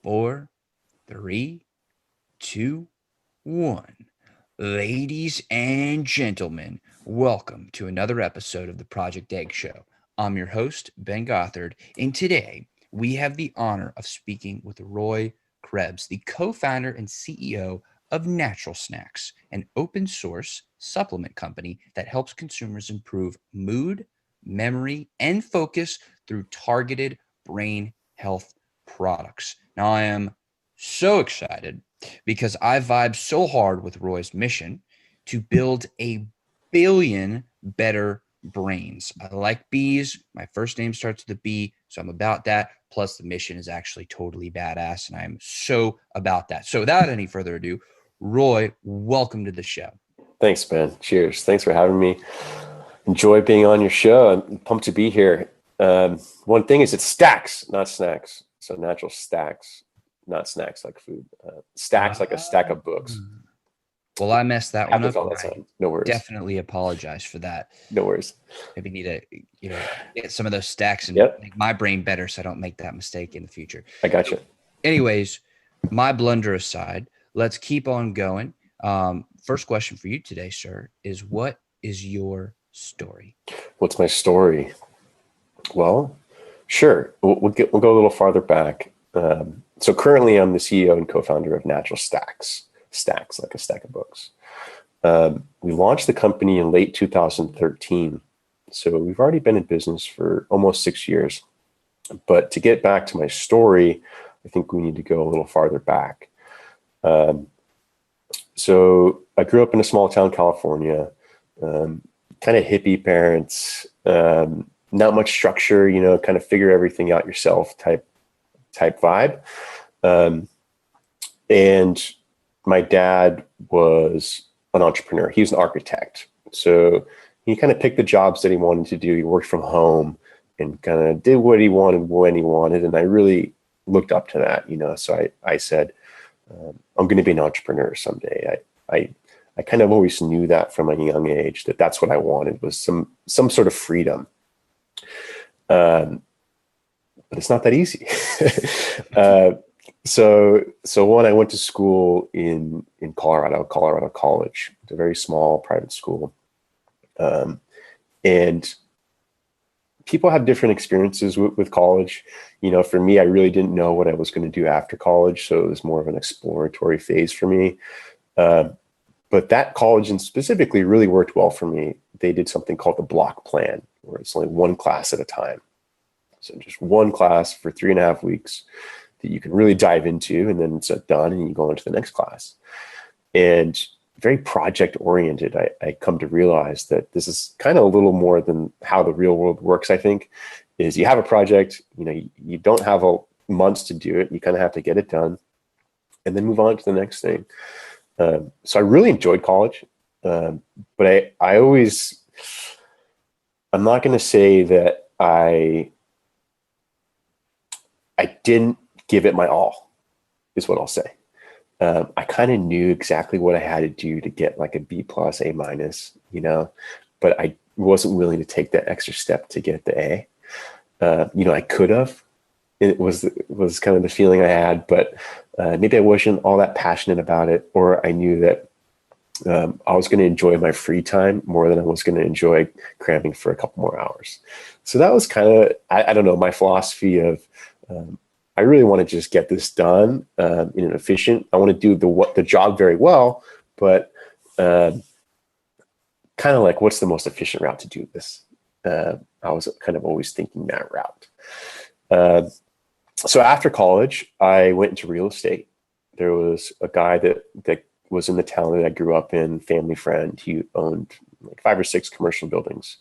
four, three, two, one. Ladies and gentlemen, welcome to another episode of the Project Egg Show. I'm your host, Ben Gothard, and today we have the honor of speaking with Roy Krebs, the co-founder and CEO of NaturalStacks, an open source supplement company that helps consumers improve mood, memory, and focus through targeted brain health products. Now, I am so excited because I vibe so hard with Roy's mission to build a billion better brains. I like bees. My first name starts with a B, so I'm about that. Plus, the mission is actually totally badass, and I'm so about that. So, without any further ado, Roy, welcome to the show. Thanks, Ben. Cheers. Thanks for having me. Enjoy being on your show. I'm pumped to be here. One thing is it's stacks, not snacks. So natural stacks, not snacks like food. Stacks like a stack of books. Well, I messed that one Happens up. all the time. No worries. Definitely apologize for that. No worries. Maybe need to, get some of those stacks and make my brain better so I don't make that mistake in the future. I got you. Anyways, my blunder aside, let's keep on going. First question for you today, sir, is what is your story? What's my story? Well, sure. We'll go a little farther back. So currently I'm the CEO and co-founder of NaturalStacks. Stacks, like a stack of books. We launched the company in late 2013. So we've already been in business for almost 6 years. But to get back to my story, I think we need to go a little farther back. So I grew up in a small town, California, kind of hippie parents, not much structure, kind of figure everything out yourself type vibe. And my dad was an entrepreneur. He was an architect. So he kind of picked the jobs that he wanted to do. He worked from home and kind of did what he wanted when he wanted. And I really looked up to that, So I said, I'm going to be an entrepreneur someday. I kind of always knew that from a young age, that's what I wanted, was some sort of freedom. But it's not that easy. So when I went to school in Colorado College, it's a very small private school. And people have different experiences with college. For me, I really didn't know what I was going to do after college. So it was more of an exploratory phase for me. But that college and specifically really worked well for me. They did something called the block plan, where it's only one class at a time. So just one class for 3.5 weeks that you can really dive into, and then it's done and you go into the next class. And very project oriented. I come to realize that this is kind of a little more than how the real world works, I think, is you have a project, you don't have months to do it. You kind of have to get it done and then move on to the next thing. So I really enjoyed college, but I'm not going to say that I didn't give it my all, is what I'll say. I kind of knew exactly what I had to do to get like a B+, A-, but I wasn't willing to take that extra step to get the A. I could have. It was kind of the feeling I had, but maybe I wasn't all that passionate about it, or I knew that I was going to enjoy my free time more than I was going to enjoy cramming for a couple more hours. So that was kind of, I don't know, my philosophy of, I really want to just get this done in an efficient. I want to do the job very well, but kind of like, what's the most efficient route to do this? I was kind of always thinking that route. So after college, I went into real estate. There was a guy that was in the town that I grew up in, family friend. He owned like 5 or 6 commercial buildings,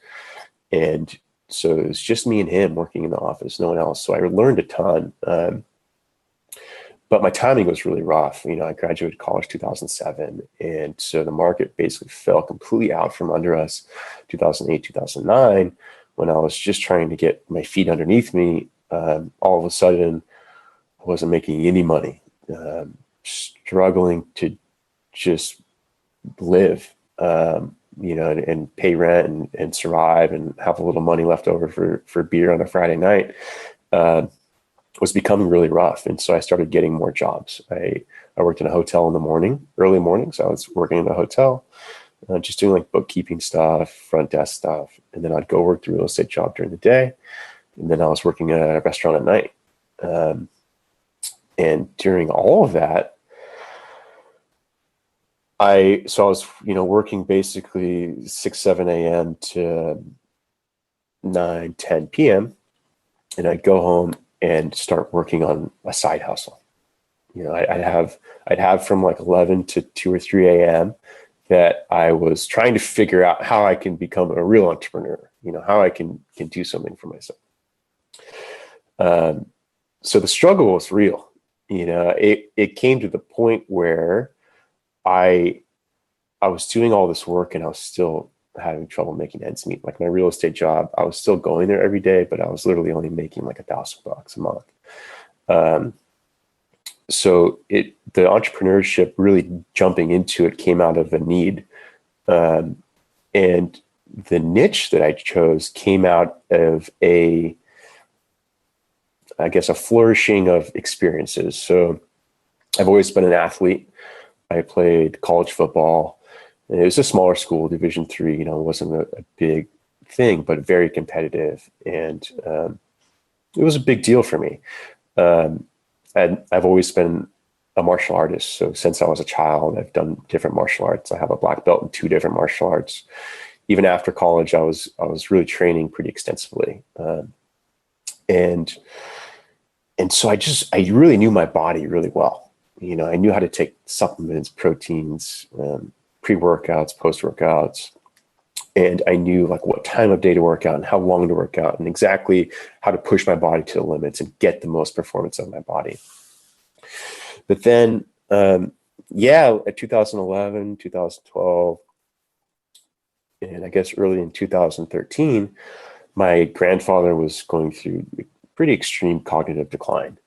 and so it was just me and him working in the office, no one else. So I learned a ton. But my timing was really rough. I graduated college 2007. And so the market basically fell completely out from under us 2008, 2009, when I was just trying to get my feet underneath me. All of a sudden, I wasn't making any money, struggling to just live. And pay rent and survive and have a little money left over for beer on a Friday night. was becoming really rough. And so I started getting more jobs. I worked in a hotel in the morning, early mornings. I was working in a hotel, just doing like bookkeeping stuff, front desk stuff. And then I'd go work the real estate job during the day. And then I was working at a restaurant at night. And during all of that, I was, working basically 6, 7 a.m. to 9, 10 p.m. And I'd go home and start working on a side hustle. I'd have from like 11 to 2 or 3 a.m. that I was trying to figure out how I can become a real entrepreneur, how I can do something for myself. So the struggle was real. It came to the point where I was doing all this work and I was still having trouble making ends meet. Like my real estate job, I was still going there every day, but I was literally only making like $1,000 a month. So the entrepreneurship, really jumping into it, came out of a need. And the niche that I chose came out of a flourishing of experiences. So I've always been an athlete. I played college football. It was a smaller school, Division III. It wasn't a big thing, but very competitive. And it was a big deal for me. And I've always been a martial artist. So since I was a child, I've done different martial arts. I have a black belt in 2 different martial arts. Even after college, I was really training pretty extensively. And so I really knew my body really well. I knew how to take supplements, proteins, pre-workouts, post-workouts. And I knew like what time of day to work out and how long to work out and exactly how to push my body to the limits and get the most performance out of my body. But then, at 2011, 2012, and I guess early in 2013, my grandfather was going through pretty extreme cognitive decline,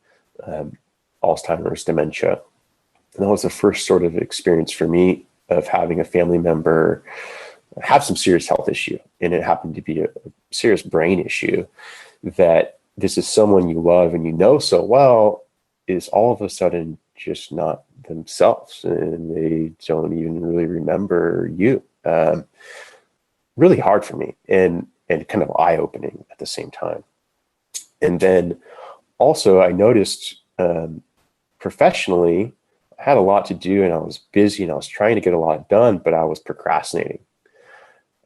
Alzheimer's, dementia. And that was the first sort of experience for me of having a family member have some serious health issue. And it happened to be a serious brain issue that this is someone you love and so well is all of a sudden just not themselves. And they don't even really remember you. Really hard for me and kind of eye-opening at the same time. And then also I noticed professionally, I had a lot to do and I was busy and I was trying to get a lot done, but I was procrastinating.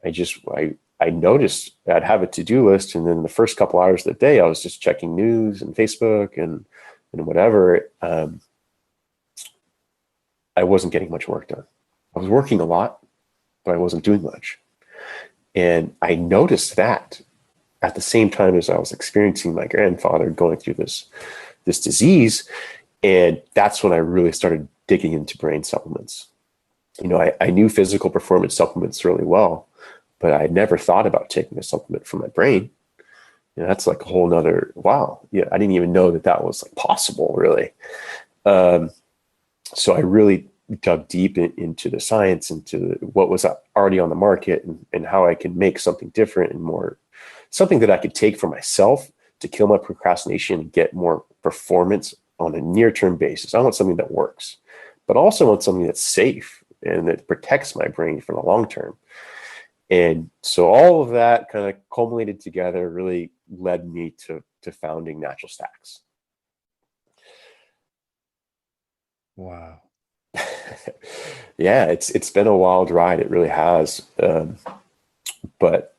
I noticed I'd have a to-do list, and then the first couple hours of the day, I was just checking news and Facebook and whatever. I wasn't getting much work done. I was working a lot, but I wasn't doing much. And I noticed that at the same time as I was experiencing my grandfather going through this disease. And that's when I really started digging into brain supplements. I knew physical performance supplements really well, but I had never thought about taking a supplement for my brain. That's like a whole nother, wow. Yeah, I didn't even know that was like possible, really. So I really dug deep into the science, into what was already on the market and how I could make something different and more, something that I could take for myself to kill my procrastination and get more performance on a near-term basis. I want something that works, but also want something that's safe and that protects my brain for the long term. And so all of that kind of culminated together, really led me to founding NaturalStacks. Wow. Yeah, it's been a wild ride. It really has. But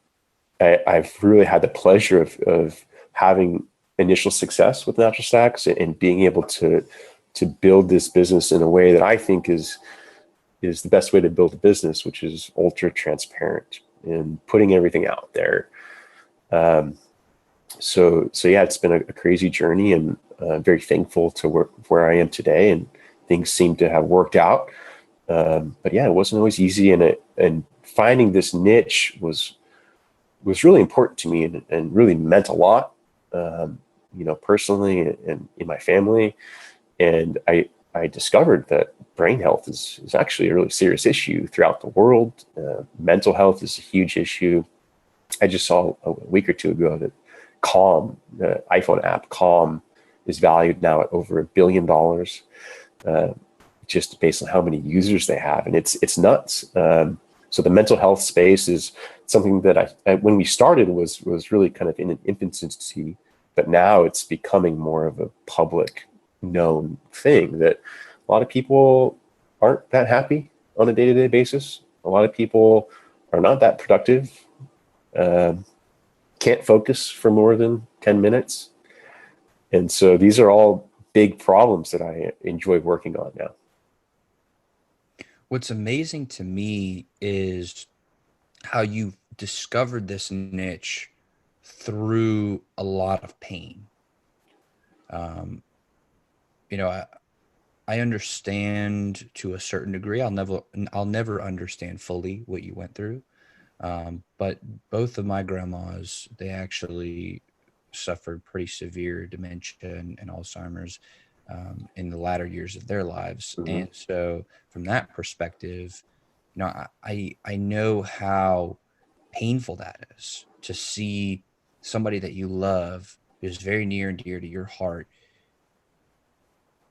I've really had the pleasure of having initial success with NaturalStacks and being able to build this business in a way that I think is the best way to build a business, which is ultra transparent and putting everything out there. So yeah, it's been a crazy journey, and very thankful to where I am today, and things seem to have worked out. But yeah, it wasn't always easy, and finding this niche was really important to me and really meant a lot, personally and in my family. And I discovered that brain health is actually a really serious issue throughout the world. Mental health is a huge issue. I just saw a week or two ago that Calm, the iPhone app Calm, is valued now at over $1 billion, just based on how many users they have. And it's nuts. So the mental health space is something that I when we started was really kind of in an infancy, but now it's becoming more of a public known thing that a lot of people aren't that happy on a day-to-day basis. A lot of people are not that productive, can't focus for more than 10 minutes. And so these are all big problems that I enjoy working on now. What's amazing to me is how you discovered this niche through a lot of pain. You know, I understand to a certain degree. I'll never understand fully what you went through. But both of my grandmas, they actually suffered pretty severe dementia and Alzheimer's in the latter years of their lives. Mm-hmm. And so from that perspective, you know, I know how painful that is to see somebody that you love, who's very near and dear to your heart,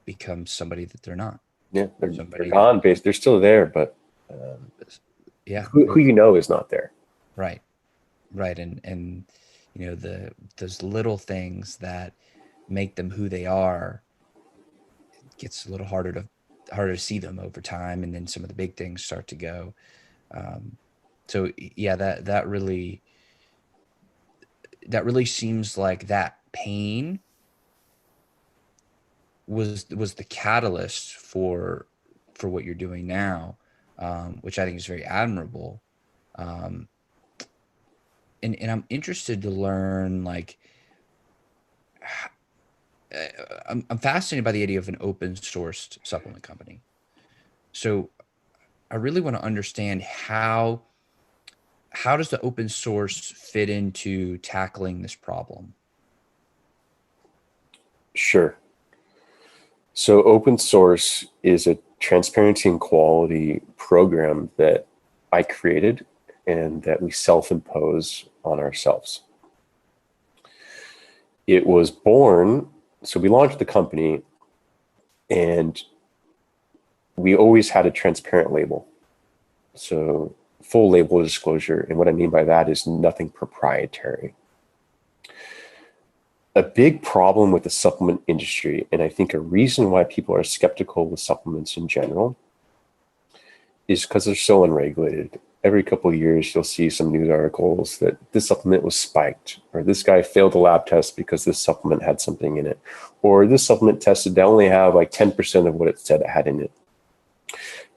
become somebody that they're not. Yeah, they're gone. They're still there, but yeah, who you know is not there. Right. And you know, those little things that make them who they are, it gets a little harder to see them over time, and then some of the big things start to go. So yeah, that really seems like that pain was the catalyst for what you're doing now, which I think is very admirable. And I'm interested to learn, like, I'm fascinated by the idea of an open sourced supplement company. So I really want to understand how does the open source fit into tackling this problem? Sure. So open source is a transparency and quality program that I created and that we self-impose on ourselves. It was born, so we launched the company and we always had a transparent label. So full label disclosure. And what I mean by that is nothing proprietary. A big problem with the supplement industry, and I think a reason why people are skeptical with supplements in general, is because they're so unregulated. Every couple of years, you'll see some news articles that this supplement was spiked, or this guy failed a lab test because this supplement had something in it, or this supplement tested to only have like 10% of what it said it had in it.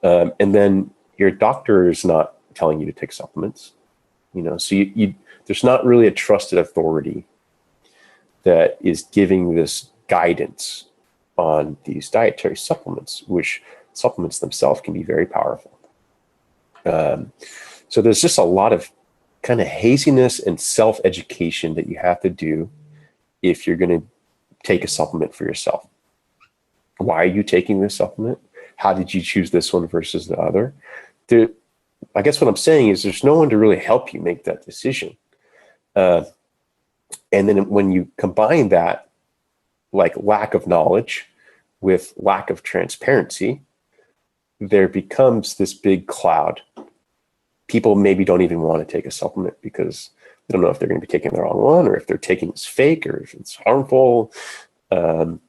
And then your doctor is not telling you to take supplements, you know, so there's not really a trusted authority that is giving this guidance on these dietary supplements, which supplements themselves can be very powerful. So there's just a lot of kind of haziness and self-education that you have to do if you're going to take a supplement for yourself. Why are you taking this supplement? How did you choose this one versus the other? I guess what I'm saying is there's no one to really help you make that decision. And then when you combine that, like, lack of knowledge with lack of transparency, there becomes this big cloud. People maybe don't even want to take a supplement because they don't know if they're going to be taking the wrong one, or if they're taking it's fake, or if it's harmful. And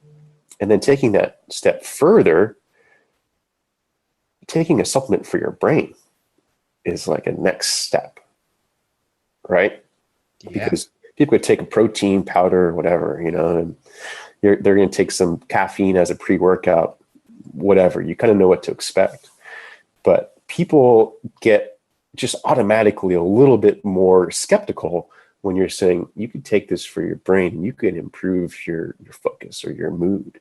then taking that step further, taking a supplement for your brain is like a next step, right? Yeah. Because people could take a protein powder or whatever, you know, and they're going to take some caffeine as a pre-workout, whatever. You kind of know what to expect. But people get just automatically a little bit more skeptical when you're saying you could take this for your brain and you could improve your focus or your mood.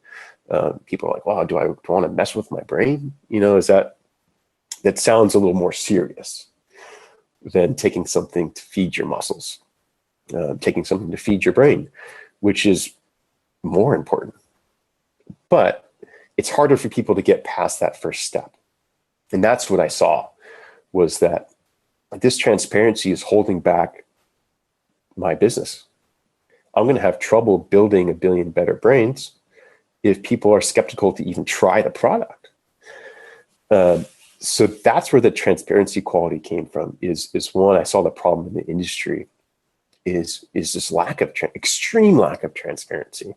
People are like, wow, do I want to mess with my brain? You know, that sounds a little more serious than taking something to feed your muscles, taking something to feed your brain, which is more important. But it's harder for people to get past that first step. And that's what I saw, was that this transparency is holding back my business. I'm going to have trouble building 1 billion better brains if people are skeptical to even try the product. So that's where the transparency quality came from. Is one, I saw the problem in the industry is this extreme lack of transparency,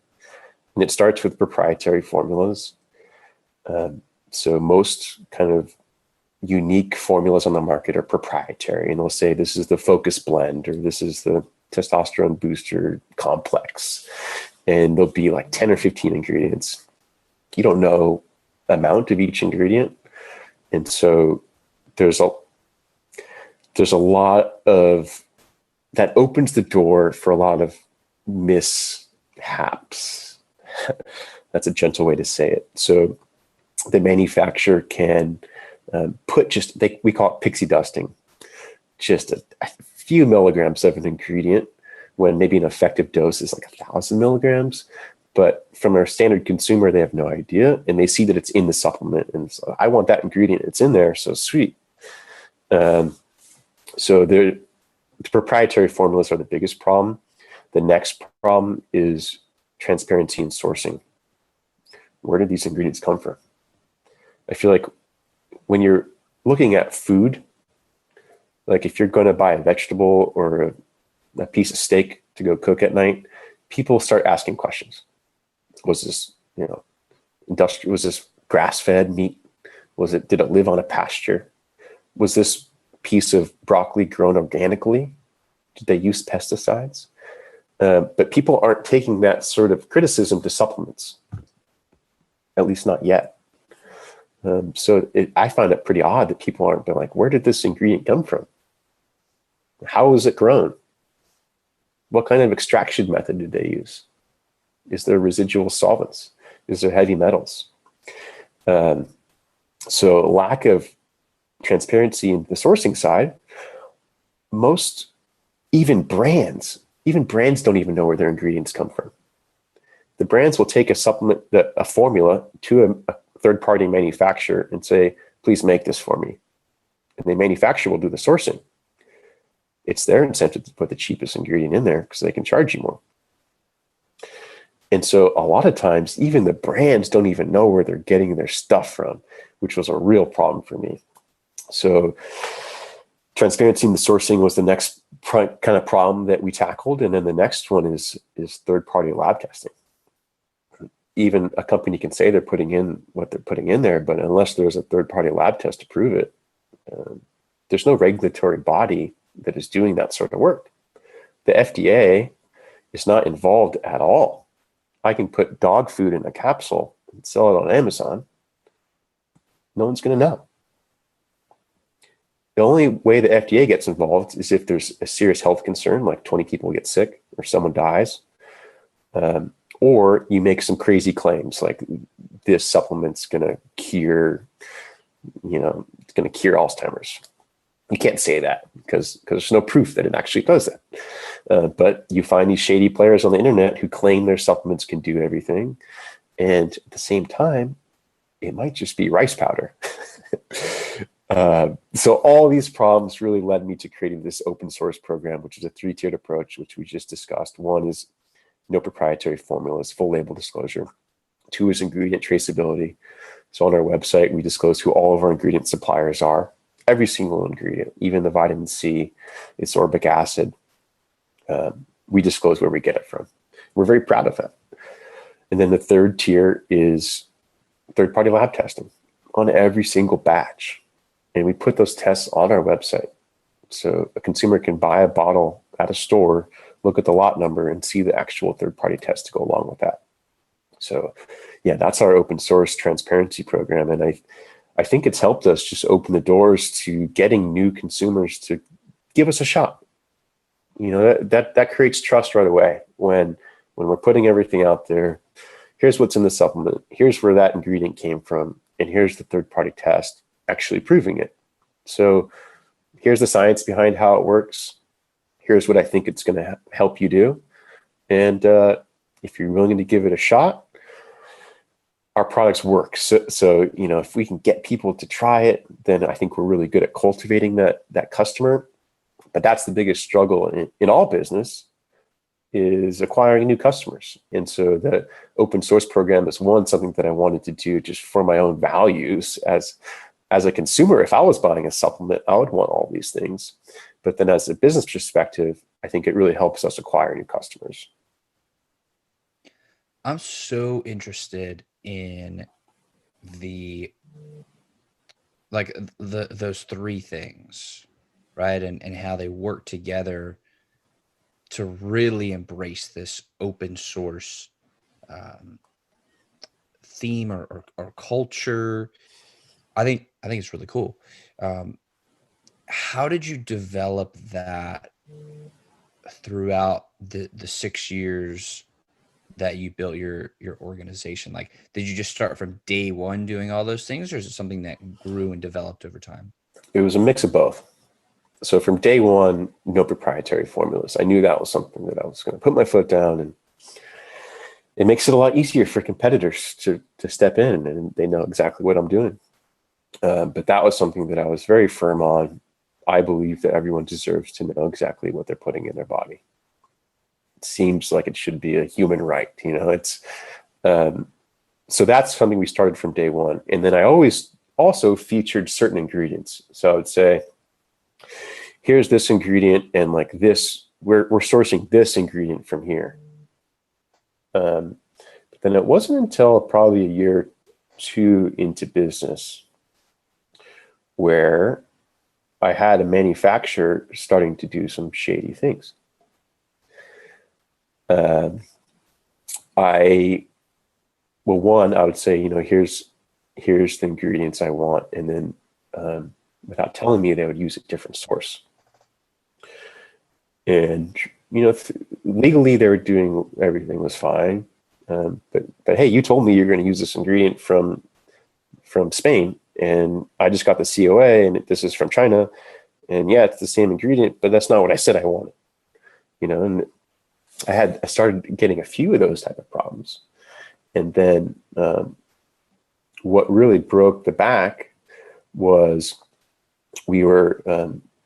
and it starts with proprietary formulas. So most kind of unique formulas on the market are proprietary, and they'll say this is the focus blend or this is the testosterone booster complex, and there'll be like 10 or 15 ingredients. You don't know the amount of each ingredient, and so there's a lot of that opens the door for a lot of mishaps. That's a gentle way to say it. So the manufacturer can put we call it pixie dusting, just a few milligrams of an ingredient when maybe an effective dose is like 1,000 milligrams. But from a standard consumer, they have no idea, and they see that it's in the supplement, and so I want that ingredient. It's in there, so sweet. So the proprietary formulas are the biggest problem. The next problem is transparency in sourcing. Where did these ingredients come from? I feel like when you're looking at food, like if you're going to buy a vegetable or a piece of steak to go cook at night, people start asking questions. Was this, industrial? Was this grass-fed meat? Did it live on a pasture? Was this piece of broccoli grown organically? Did they use pesticides? But people aren't taking that sort of criticism to supplements, at least not yet. So I find it pretty odd that people aren't being like, where did this ingredient come from? How was it grown? What kind of extraction method did they use? Is there residual solvents? Is there heavy metals? So lack of transparency in the sourcing side, even brands don't even know where their ingredients come from. The brands will take a supplement, a formula, to a third-party manufacturer and say, please make this for me. And the manufacturer will do the sourcing. It's their incentive to put the cheapest ingredient in there because they can charge you more. And so a lot of times, even the brands don't even know where they're getting their stuff from, which was a real problem for me. So transparency in the sourcing was the next kind of problem that we tackled. And then the next one is third-party lab testing. Even a company can say they're putting in what they're putting in there, but unless there's a third-party lab test to prove it, there's no regulatory body that is doing that sort of work. The FDA is not involved at all. I can put dog food in a capsule and sell it on Amazon. No one's going to know. The only way the FDA gets involved is if there's a serious health concern, like 20 people get sick or someone dies, or you make some crazy claims like this supplement's going to cure, it's going to cure Alzheimer's. You can't say that because there's no proof that it actually does that. But you find these shady players on the internet who claim their supplements can do everything. And at the same time, it might just be rice powder. So all these problems really led me to creating this open source program, which is a 3-tiered approach, which we just discussed. 1 is no proprietary formulas, full label disclosure. 2 is ingredient traceability. So on our website, we disclose who all of our ingredient suppliers are. Every single ingredient, even the vitamin C, ascorbic acid, we disclose where we get it from. We're very proud of that. And then the 3rd tier is third-party lab testing on every single batch. And we put those tests on our website. So a consumer can buy a bottle at a store, look at the lot number, and see the actual third-party test to go along with that. So yeah, that's our open source transparency program. And I think it's helped us just open the doors to getting new consumers to give us a shot. That creates trust right away when we're putting everything out there. Here's what's in the supplement. Here's where that ingredient came from. And here's the third-party test actually proving it. So here's the science behind how it works. Here's what I think it's going to help you do. And if you're willing to give it a shot, our products work. So if we can get people to try it, then I think we're really good at cultivating that customer. But that's the biggest struggle in all business, is acquiring new customers. And so the open source program is something that I wanted to do just for my own values as a consumer. If I was buying a supplement, I would want all these things. But then as a business perspective, I think it really helps us acquire new customers. I'm so interested in those three things, right? And how they work together to really embrace this open source theme or culture. I think it's really cool. How did you develop that throughout the 6 years that you built your organization? Like, did you just start from day one doing all those things, or is it something that grew and developed over time? It was a mix of both. So from day one, no proprietary formulas. I knew that was something that I was going to put my foot down, and it makes it a lot easier for competitors to step in, and they know exactly what I'm doing. But that was something that I was very firm on. I believe that everyone deserves to know exactly what they're putting in their body. It seems like it should be a human right, it's so that's something we started from day one. And then I always also featured certain ingredients. So I would say, here's this ingredient, and like this, we're sourcing this ingredient from here. But then it wasn't until probably a year or two into business where I had a manufacturer starting to do some shady things. I would say, here's the ingredients I want, and then without telling me, they would use a different source. And legally, they were doing everything was fine. But hey, you told me you're going to use this ingredient from Spain, and I just got the COA, and this is from China, and yeah, it's the same ingredient, but that's not what I said I wanted. And I started getting a few of those type of problems. And then what really broke the back was we were,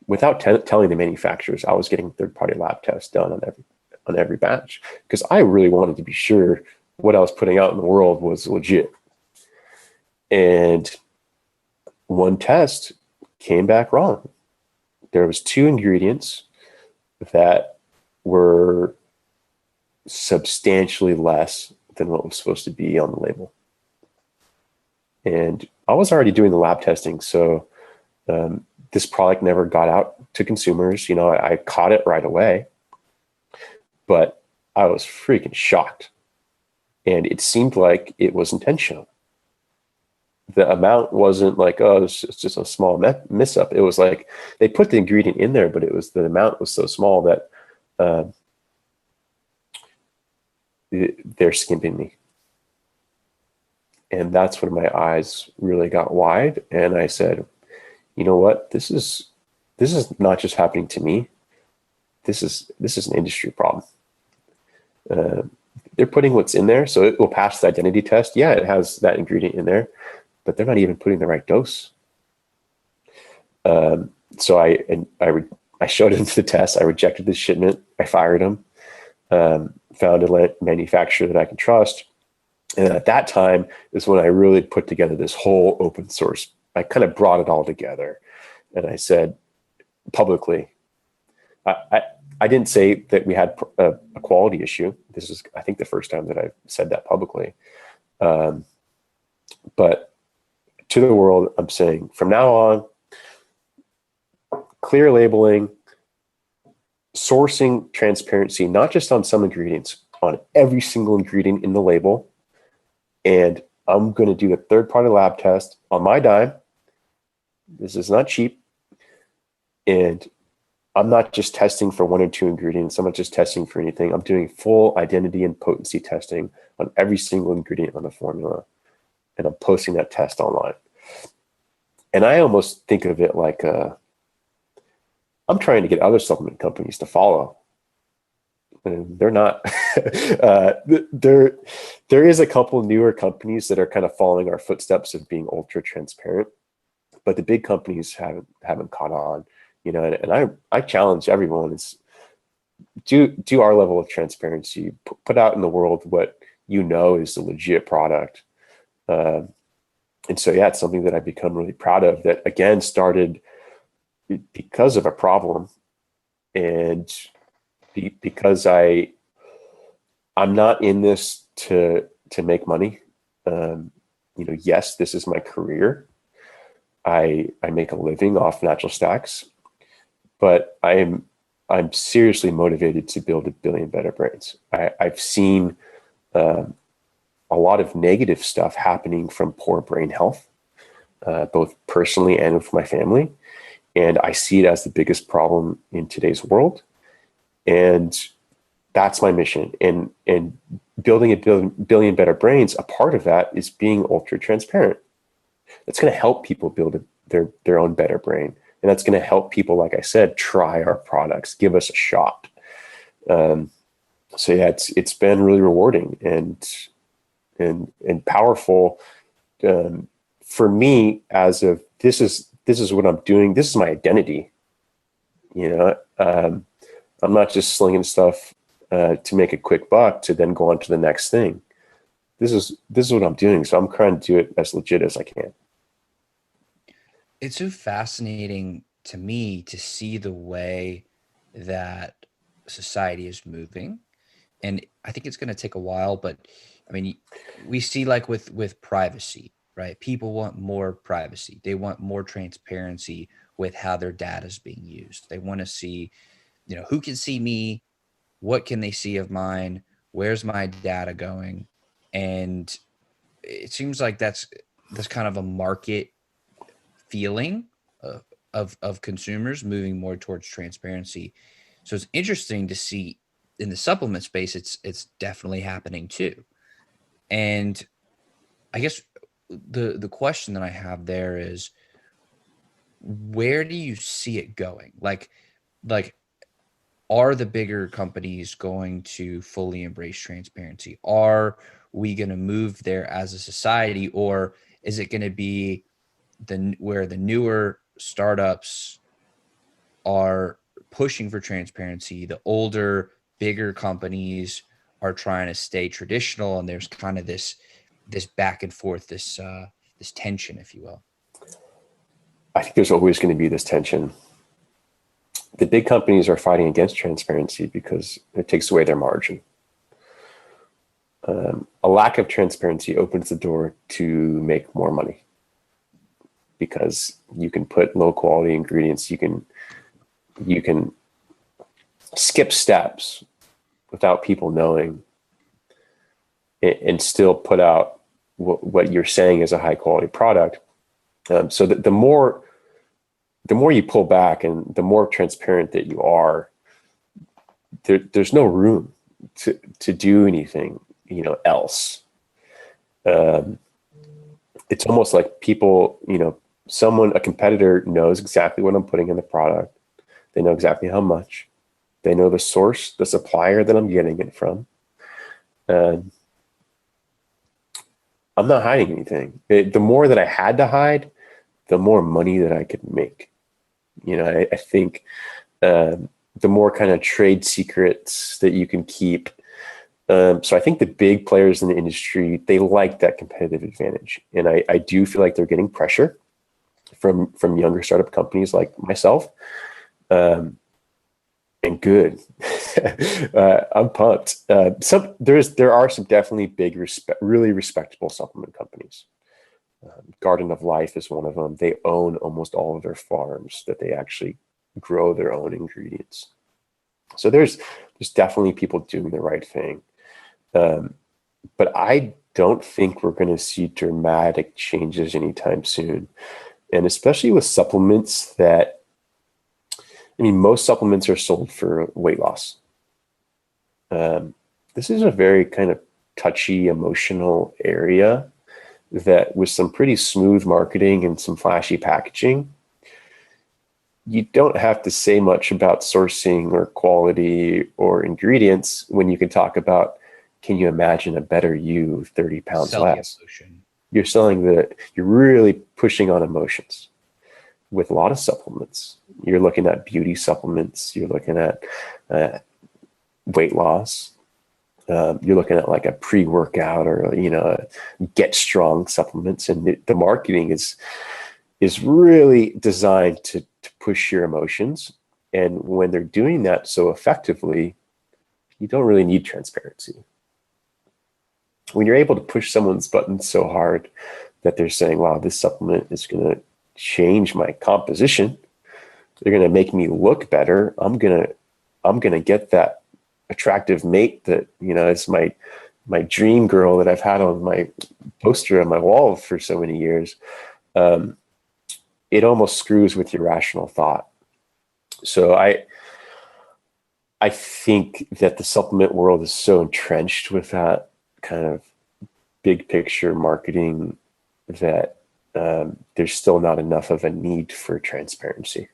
without telling the manufacturers, I was getting third-party lab tests done on every batch, because I really wanted to be sure what I was putting out in the world was legit. And one test came back wrong. There was 2 ingredients that were substantially less than what was supposed to be on the label. And I was already doing the lab testing, so this product never got out to consumers. I caught it right away, but I was freaking shocked. And it seemed like it was intentional. The amount wasn't like, oh, it's just a small miss up. It was like they put the ingredient in there, but the amount was so small that they're skimping me. And that's when my eyes really got wide, and I said, you know what? This is not just happening to me. This is an industry problem. They're putting what's in there, so it will pass the identity test. Yeah, it has that ingredient in there, but they're not even putting the right dose. So I showed him the test. I rejected the shipment. I fired him. Found a manufacturer that I can trust. And at that time is when I really put together this whole open source. I kind of brought it all together, and I said publicly, I didn't say that we had a quality issue. This is, I think, the first time that I've said that publicly. But to the world, I'm saying from now on, clear labeling, sourcing transparency, not just on some ingredients, on every single ingredient in the label. And I'm going to do a third-party lab test on my dime. This is not cheap. And I'm not just testing for 1 or 2 ingredients. I'm not just testing for anything. I'm doing full identity and potency testing on every single ingredient on the formula. And I'm posting that test online. And I almost think of it like I'm trying to get other supplement companies to follow. And they're not. There is a couple newer companies that are kind of following our footsteps of being ultra transparent, but the big companies haven't caught on. And I challenge everyone. do our level of transparency, put out in the world what is a legit product. And so, yeah, it's something that I've become really proud of, that again started because of a problem, and because I'm not in this to make money. Yes, this is my career. I make a living off NaturalStacks, but I'm seriously motivated to build 1 billion better brains. I've seen a lot of negative stuff happening from poor brain health, both personally and with my family. And I see it as the biggest problem in today's world. And that's my mission. And building 1 billion better brains, a part of that is being ultra transparent. That's going to help people build their own better brain. And that's going to help people, like I said, try our products, give us a shot. So yeah, it's been really rewarding and powerful for me. As of this is what I'm doing. This is my identity. I'm not just slinging stuff to make a quick buck to then go on to the next thing. This is what I'm doing. So I'm trying to do it as legit as I can. It's so fascinating to me to see the way that society is moving. And I think it's going to take a while, but I mean, we see like with privacy, right? People want more privacy. They want more transparency with how their data is being used. They want to see, who can see me, what can they see of mine, where's my data going? And it seems like that's kind of a market feeling of consumers moving more towards transparency. So it's interesting to see in the supplement space, it's definitely happening too. And I guess the question that I have there is, where do you see it going? Like are the bigger companies going to fully embrace transparency? Are we going to move there as a society, or is it going to be where the newer startups are pushing for transparency, the older, bigger companies are trying to stay traditional, and there's kind of this back and forth, this tension, if you will? I think there's always going to be this tension. The big companies are fighting against transparency because it takes away their margin. A lack of transparency opens the door to make more money, because you can put low quality ingredients, you can skip steps without people knowing, and still put out what you're saying is a high quality product. So the more you pull back and the more transparent that you are, there's no room to do anything, else. It's almost like people, a competitor knows exactly what I'm putting in the product. They know exactly how much. They know the source, the supplier that I'm getting it from. I'm not hiding anything. The more that I had to hide, the more money that I could make. I think the more kind of trade secrets that you can keep. So I think the big players in the industry, they like that competitive advantage. And I do feel like they're getting pressure from younger startup companies like myself. And good. I'm pumped. There are some definitely big, really respectable supplement companies. Garden of Life is one of them. They own almost all of their farms that they actually grow their own ingredients. So there's definitely people doing the right thing. But I don't think we're going to see dramatic changes anytime soon. And especially with supplements most supplements are sold for weight loss. This is a very kind of touchy, emotional area that, with some pretty smooth marketing and some flashy packaging, you don't have to say much about sourcing or quality or ingredients when you can talk about, can you imagine a better you 30 pounds less? You're really pushing on emotions with a lot of supplements. You're looking at beauty supplements. You're looking at weight loss. You're looking at like a pre-workout or, get strong supplements, and the marketing is really designed to push your emotions. And when they're doing that so effectively, you don't really need transparency. When you're able to push someone's buttons so hard that they're saying, wow, this supplement is going to change my composition, they're going to make me look better, I'm going to get that attractive mate that, is my dream girl that I've had on my poster on my wall for so many years. It almost screws with your rational thought. So I think that the supplement world is so entrenched with that kind of big picture marketing that there's still not enough of a need for transparency.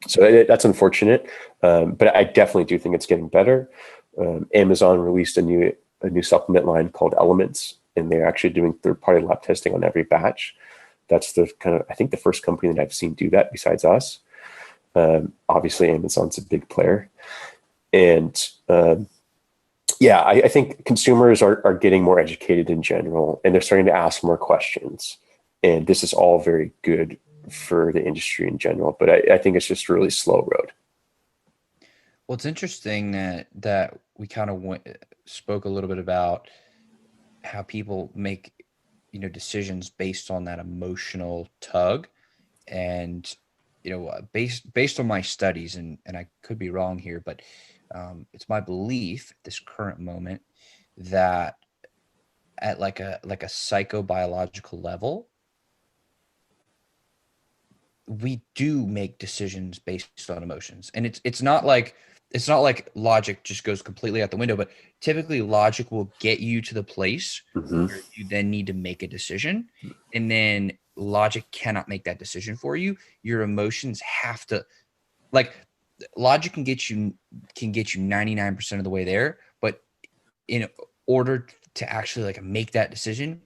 So that's unfortunate, but I definitely do think it's getting better. Amazon released a new supplement line called Elements, and they're actually doing third-party lab testing on every batch. That's the I think the first company that I've seen do that besides us. Obviously, Amazon's a big player, and I think consumers are getting more educated in general, and they're starting to ask more questions. And this is all very good for the industry in general, but I think it's just a really slow road. Well, it's interesting that we kind of spoke a little bit about how people make, decisions based on that emotional tug, and based on my studies, and I could be wrong here, but it's my belief at this current moment that at like a psychobiological level, we do make decisions based on emotions. And it's not like logic just goes completely out the window, but typically logic will get you to the place where you then need to make a decision, and then logic cannot make that decision for you. Your emotions have to, like, logic can get you 99% of the way there, but in order to actually make that decision,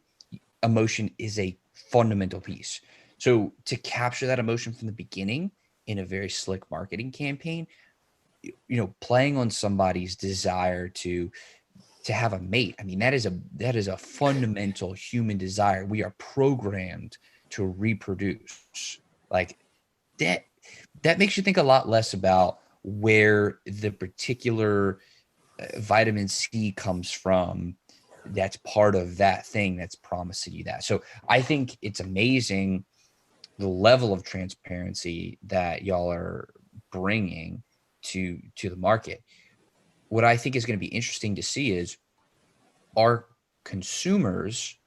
emotion is a fundamental piece. So to capture that emotion from the beginning in a very slick marketing campaign, playing on somebody's desire to have a mate. I mean, that is a fundamental human desire. We are programmed to reproduce. Like that makes you think a lot less about where the particular vitamin C comes from. That's part of that thing that's promising you that. So I think it's amazing the level of transparency that y'all are bringing to the market. What I think is going to be interesting to see is, are consumers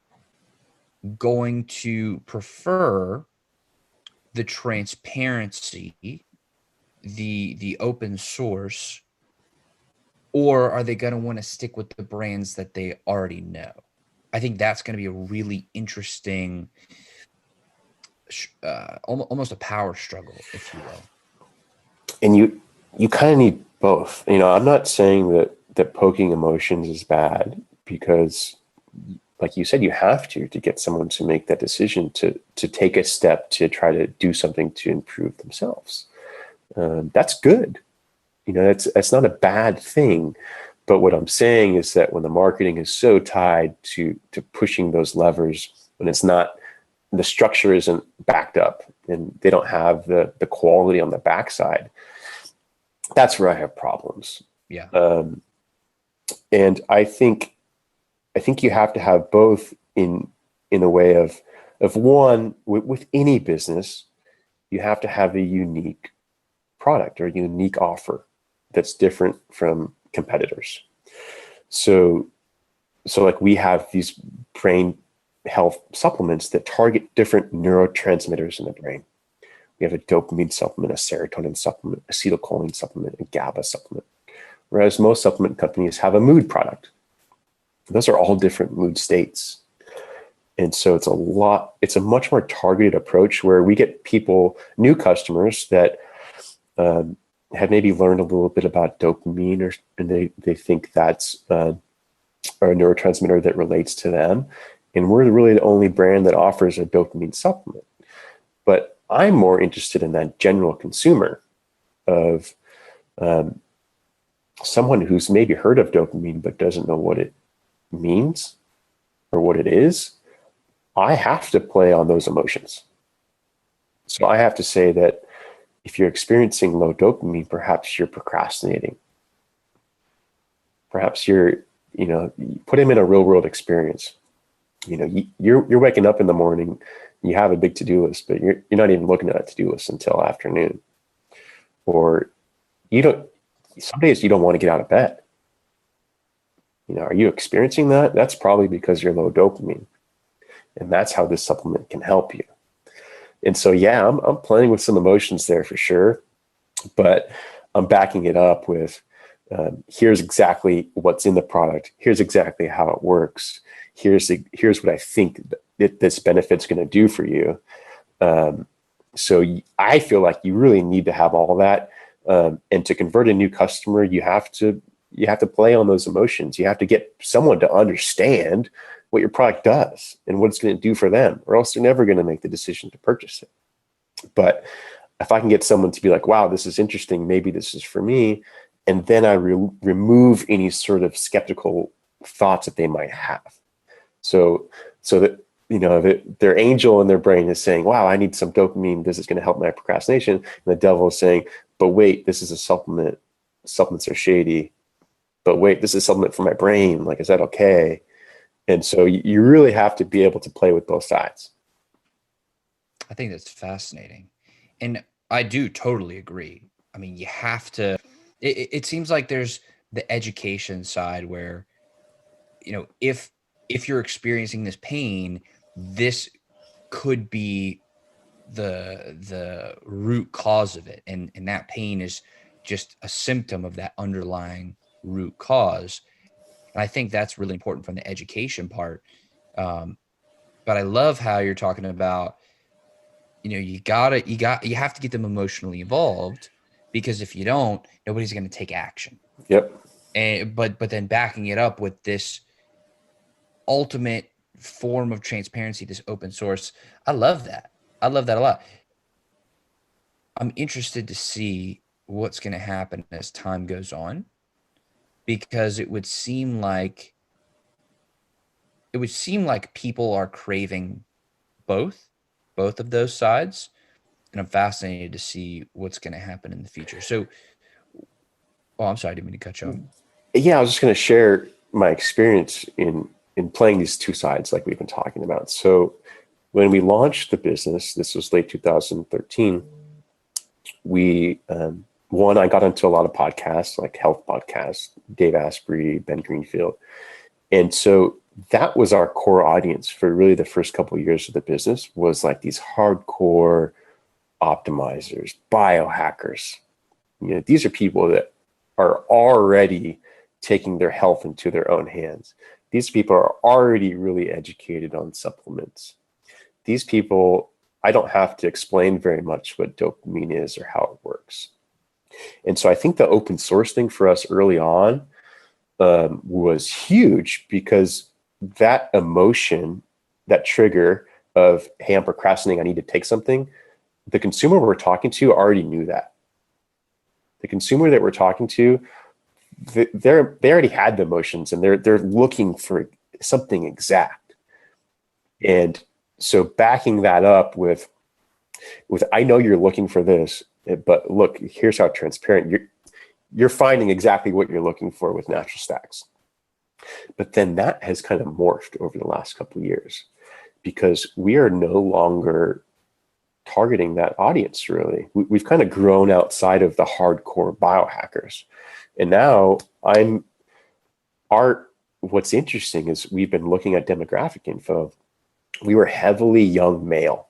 going to prefer the transparency, the open source, or are they going to want to stick with the brands that they already know? I think that's going to be a really interesting, almost a power struggle, if you will. And you kind of need both. I'm not saying that poking emotions is bad, because like you said, you have to get someone to make that decision to take a step to try to do something to improve themselves. That's good. That's not a bad thing. But what I'm saying is that when the marketing is so tied to pushing those levers, when it's not, the structure isn't backed up and they don't have the quality on the backside, that's where I have problems. Yeah. And I think you have to have both in a way of one, with any business, you have to have a unique product or a unique offer that's different from competitors. So like we have these brain health supplements that target different neurotransmitters in the brain. We have a dopamine supplement, a serotonin supplement, acetylcholine supplement, a GABA supplement. Whereas most supplement companies have a mood product. Those are all different mood states. And so it's a much more targeted approach where we get people, new customers that have maybe learned a little bit about dopamine, and they think that's a neurotransmitter that relates to them. And we're really the only brand that offers a dopamine supplement. But I'm more interested in that general consumer of someone who's maybe heard of dopamine but doesn't know what it means or what it is, I have to play on those emotions. So I have to say that if you're experiencing low dopamine, perhaps you're procrastinating. Perhaps you're, put him in a real world experience. You're waking up in the morning, you have a big to-do list, but you're not even looking at that to-do list until afternoon. Or some days you don't want to get out of bed. Are you experiencing that? That's probably because you're low dopamine. And that's how this supplement can help you. And so, yeah, I'm playing with some emotions there for sure, but I'm backing it up with, here's exactly what's in the product. Here's exactly how it works. Here's what I think that this benefit's going to do for you. So I feel like you really need to have all that. And to convert a new customer, you have to play on those emotions. You have to get someone to understand what your product does and what it's going to do for them, or else they're never going to make the decision to purchase it. But if I can get someone to be like, wow, this is interesting, maybe this is for me, and then I remove any sort of skeptical thoughts that they might have. So that, their angel in their brain is saying, wow, I need some dopamine. This is going to help my procrastination. And the devil is saying, but wait, this is a supplement. Supplements are shady. But wait, this is a supplement for my brain. Like, is that okay? And so you really have to be able to play with both sides. I think that's fascinating. And I do totally agree. I mean, you have to, it seems like there's the education side where, if you're experiencing this pain, this could be the root cause of it. And that pain is just a symptom of that underlying root cause. And I think that's really important from the education part. But I love how you're talking about, you have to get them emotionally involved, because if you don't, nobody's going to take action. Yep. But then backing it up with this ultimate form of transparency, this open source. I love that. I love that a lot. I'm interested to see what's going to happen as time goes on, because it would seem like people are craving both of those sides. And I'm fascinated to see what's going to happen in the future. So, I'm sorry, I didn't mean to cut you off. Yeah, I was just going to share my experience in playing these two sides like we've been talking about. So when we launched the business, this was late 2013, I got into a lot of podcasts, like health podcasts, Dave Asprey, Ben Greenfield. And so that was our core audience for really the first couple of years of the business, was like these hardcore optimizers, biohackers. These are people that are already taking their health into their own hands. These people are already really educated on supplements. These people, I don't have to explain very much what dopamine is or how it works. And so I think the open source thing for us early on was huge, because that emotion, that trigger of, hey, I'm procrastinating, I need to take something, the consumer we're talking to already knew that. The consumer that we're talking to, they already had the emotions, and they're looking for something exact. And so backing that up with I know you're looking for this, but look, here's how transparent you're finding exactly what you're looking for with NaturalStacks. But then that has kind of morphed over the last couple of years, because we are no longer targeting that audience. Really, we've kind of grown outside of the hardcore biohackers, and now what's interesting is we've been looking at demographic info. We were heavily young male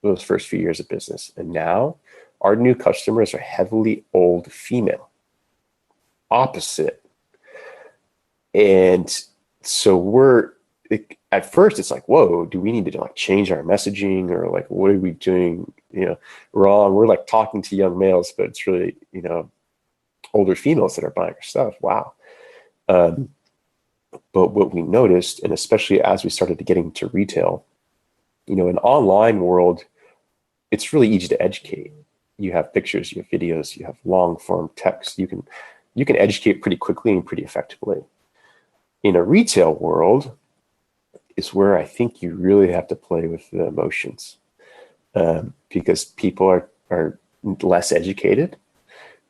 those first few years of business, and now our new customers are heavily old female, opposite. And so at first it's like, whoa, do we need to like change our messaging, or like, what are we doing, wrong? We're like talking to young males, but it's really, older females that are buying our stuff. Wow. But what we noticed, and especially as we started to get into retail, in online world, it's really easy to educate. You have pictures, you have videos, you have long form text. You can you can educate pretty quickly and pretty effectively. In a retail world is where I think you really have to play with the emotions, because people are less educated.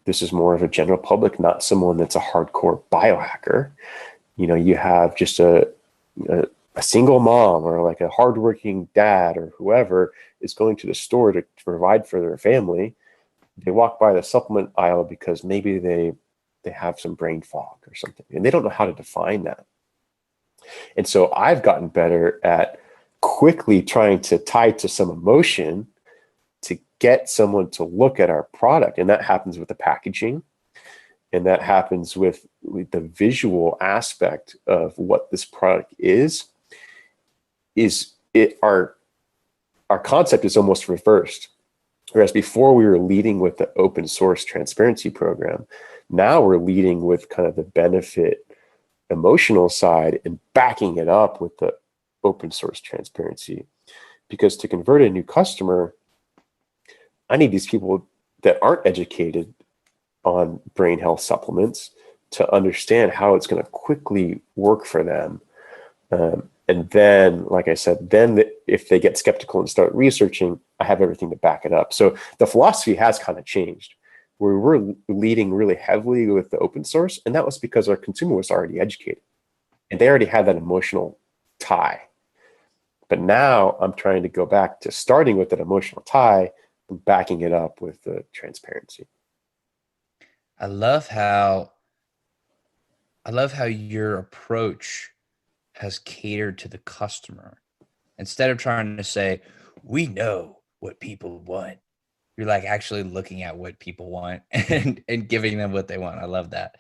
This is more of a general public, not someone that's a hardcore biohacker. You have just a single mom or like a hardworking dad or whoever is going to the store to provide for their family. They walk by the supplement aisle because maybe they have some brain fog or something, and they don't know how to define that. And so I've gotten better at quickly trying to tie to some emotion to get someone to look at our product. And that happens with the packaging. And that happens with the visual aspect of what this product is our concept is almost reversed. Whereas before we were leading with the open source transparency program, now we're leading with kind of the benefit emotional side and backing it up with the open source transparency. Because to convert a new customer, I need these people that aren't educated on brain health supplements to understand how it's going to quickly work for them. And then, like I said, if they get skeptical and start researching, I have everything to back it up. So the philosophy has kind of changed, where we're leading really heavily with the open source. And that was because our consumer was already educated and they already had that emotional tie. But now I'm trying to go back to starting with that emotional tie and backing it up with the transparency. I love how your approach has catered to the customer. Instead of trying to say, we know what people want, you're like actually looking at what people want and giving them what they want. I love that.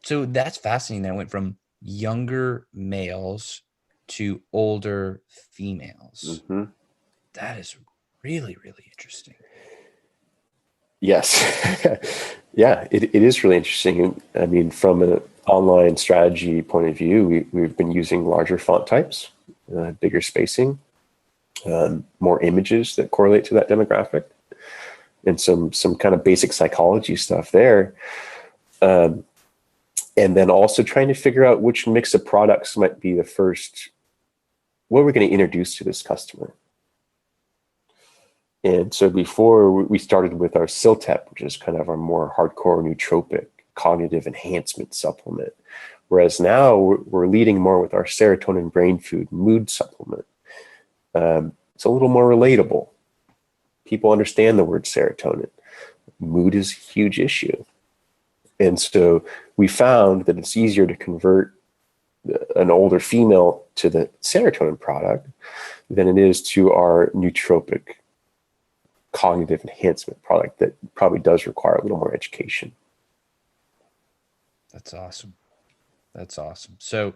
So that's fascinating. That went from younger males to older females. Mm-hmm. That is really, really interesting. Yes. Yeah, it is really interesting. I mean, from an online strategy point of view, we've been using larger font types, bigger spacing, more images that correlate to that demographic, and some kind of basic psychology stuff there. And then also trying to figure out which mix of products might be the first, what we're going to introduce to this customer. And so before we started with our Siltep, which is kind of our more hardcore nootropic cognitive enhancement supplement. Whereas now we're leading more with our serotonin brain food mood supplement. It's a little more relatable. People understand the word serotonin. Mood is a huge issue. And so we found that it's easier to convert an older female to the serotonin product than it is to our nootropic cognitive enhancement product that probably does require a little more education. That's awesome. That's awesome. So,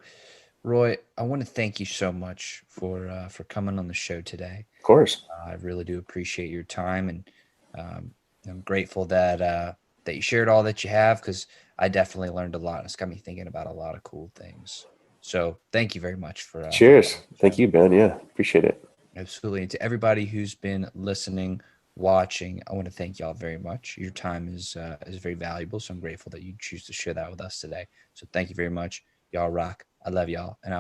Roy, I want to thank you so much for coming on the show today. Of course. I really do appreciate your time, and I'm grateful that that you shared all that you have, because I definitely learned a lot. It's got me thinking about a lot of cool things. So, thank you very much for. Cheers. Thank you, Ben. Yeah, appreciate it. Absolutely. And to everybody who's been listening, watching, I want to thank y'all very much. Your time is very valuable, so I'm grateful that you choose to share that with us today. So thank you very much. Y'all rock. I love y'all, and